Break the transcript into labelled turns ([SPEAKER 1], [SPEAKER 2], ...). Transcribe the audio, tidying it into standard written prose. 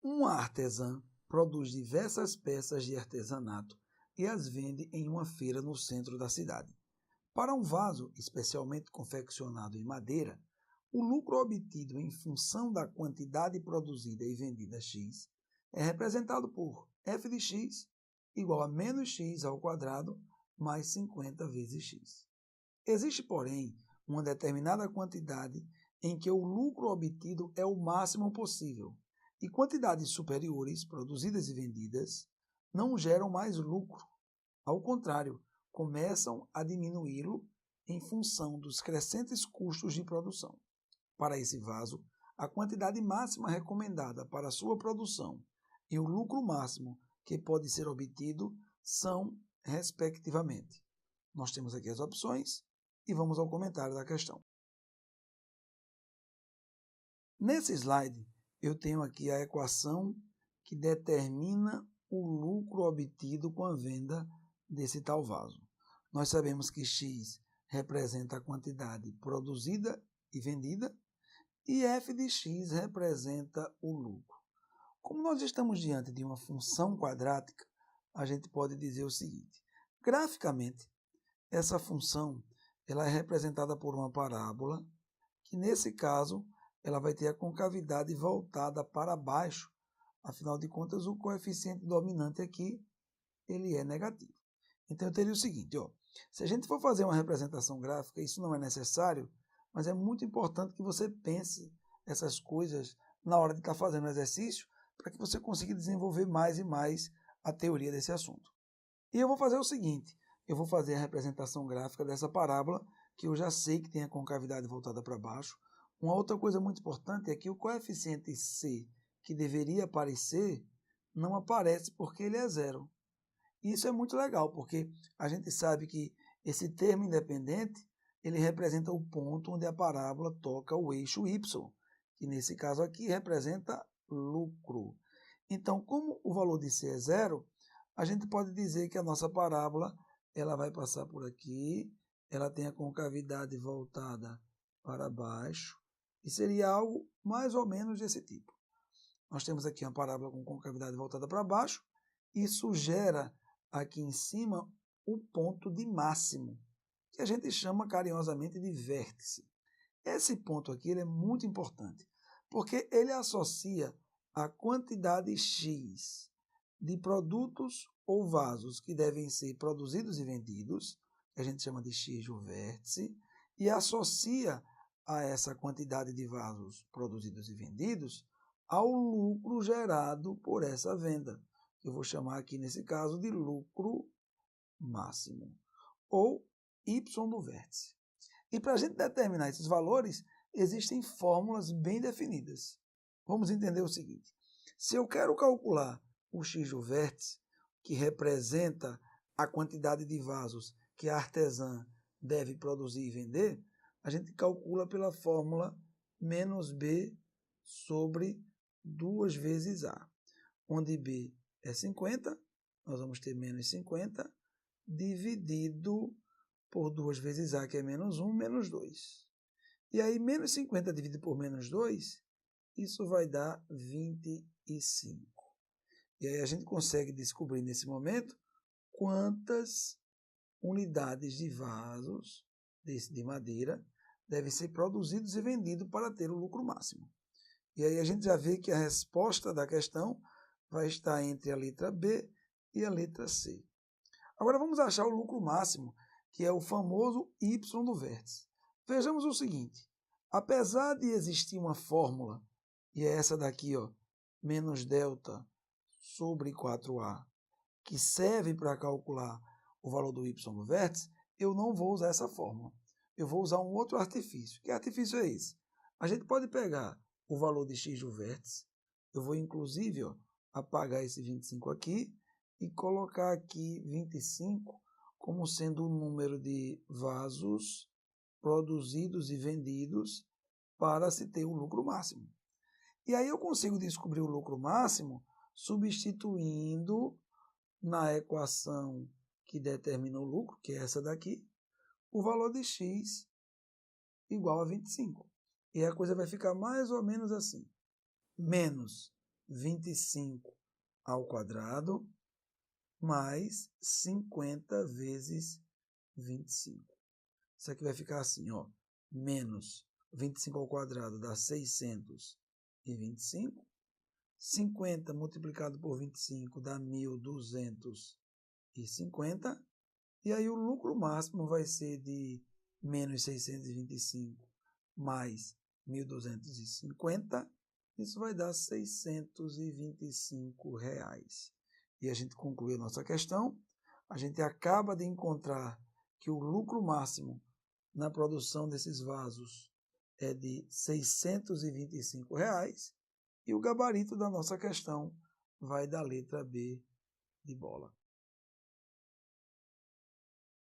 [SPEAKER 1] Uma artesã produz diversas peças de artesanato e as vende em uma feira no centro da cidade. Para um vaso especialmente confeccionado em madeira, o lucro obtido em função da quantidade produzida e vendida x é representado por f de x igual a menos x ao quadrado mais 50 vezes x. Existe, porém, uma determinada quantidade em que o lucro obtido é o máximo possível, e quantidades superiores, produzidas e vendidas, não geram mais lucro. Ao contrário, começam a diminuí-lo em função dos crescentes custos de produção. Para esse vaso, a quantidade máxima recomendada para sua produção e o lucro máximo que pode ser obtido são, respectivamente. Nós temos aqui as opções e vamos ao comentário da questão. Nesse slide, eu tenho aqui a equação que determina o lucro obtido com a venda desse tal vaso. Nós sabemos que x representa a quantidade produzida e vendida e f de x representa o lucro. Como nós estamos diante de uma função quadrática, a gente pode dizer o seguinte: graficamente, essa função ela é representada por uma parábola, que nesse caso ela vai ter a concavidade voltada para baixo. Afinal de contas, o coeficiente dominante aqui ele é negativo. Então eu teria o seguinte, se a gente for fazer uma representação gráfica, isso não é necessário, mas é muito importante que você pense essas coisas na hora de estar fazendo o exercício, para que você consiga desenvolver mais e mais a teoria desse assunto. E eu vou fazer o seguinte, eu vou fazer a representação gráfica dessa parábola, que eu já sei que tem a concavidade voltada para baixo. Uma outra coisa muito importante é que o coeficiente c, que deveria aparecer, não aparece porque ele é zero. Isso é muito legal, porque a gente sabe que esse termo independente, ele representa o ponto onde a parábola toca o eixo y, que nesse caso aqui representa lucro. Então, como o valor de c é zero, a gente pode dizer que a nossa parábola ela vai passar por aqui, ela tem a concavidade voltada para baixo, e seria algo mais ou menos desse tipo. Nós temos aqui uma parábola com concavidade voltada para baixo, isso gera aqui em cima o ponto de máximo, que a gente chama carinhosamente de vértice. Esse ponto aqui ele é muito importante, porque ele associa a quantidade x de produtos ou vasos que devem ser produzidos e vendidos, que a gente chama de x do vértice, e associa a essa quantidade de vasos produzidos e vendidos ao lucro gerado por essa venda. Eu vou chamar aqui, nesse caso, de lucro máximo, ou y do vértice. E para a gente determinar esses valores, existem fórmulas bem definidas. Vamos entender o seguinte: se eu quero calcular o x do vértice, que representa a quantidade de vasos que a artesã deve produzir e vender, a gente calcula pela fórmula menos b sobre 2 vezes a, onde b é 50, nós vamos ter menos 50, dividido por 2 vezes a, que é menos 1, menos 2. E aí, menos 50 dividido por menos 2, isso vai dar 25. E aí a gente consegue descobrir nesse momento quantas unidades de vasos de madeira devem ser produzidos e vendidos para ter o lucro máximo. E aí a gente já vê que a resposta da questão vai estar entre a letra B e a letra C. Agora vamos achar o lucro máximo, que é o famoso y do vértice. Vejamos o seguinte: apesar de existir uma fórmula, e é essa daqui, menos delta sobre 4a, que serve para calcular o valor do y do vértice, eu não vou usar essa fórmula. Eu vou usar um outro artifício. Que artifício é esse? A gente pode pegar o valor de x do vértice, eu vou inclusive apagar esse 25 aqui e colocar aqui 25 como sendo o número de vasos produzidos e vendidos para se ter o lucro máximo. E aí eu consigo descobrir o lucro máximo substituindo na equação que determina o lucro, que é essa daqui, o valor de x igual a 25. E a coisa vai ficar mais ou menos assim: menos 25 ao quadrado mais 50 vezes 25. Isso aqui vai ficar assim, ó, menos 25 ao quadrado dá 625. 50 multiplicado por 25 dá 1.250. E aí o lucro máximo vai ser de menos 625 mais 1.250. Isso vai dar R$625. E a gente conclui a nossa questão. A gente acaba de encontrar que o lucro máximo na produção desses vasos é de R$625. E o gabarito da nossa questão vai da letra B de bola.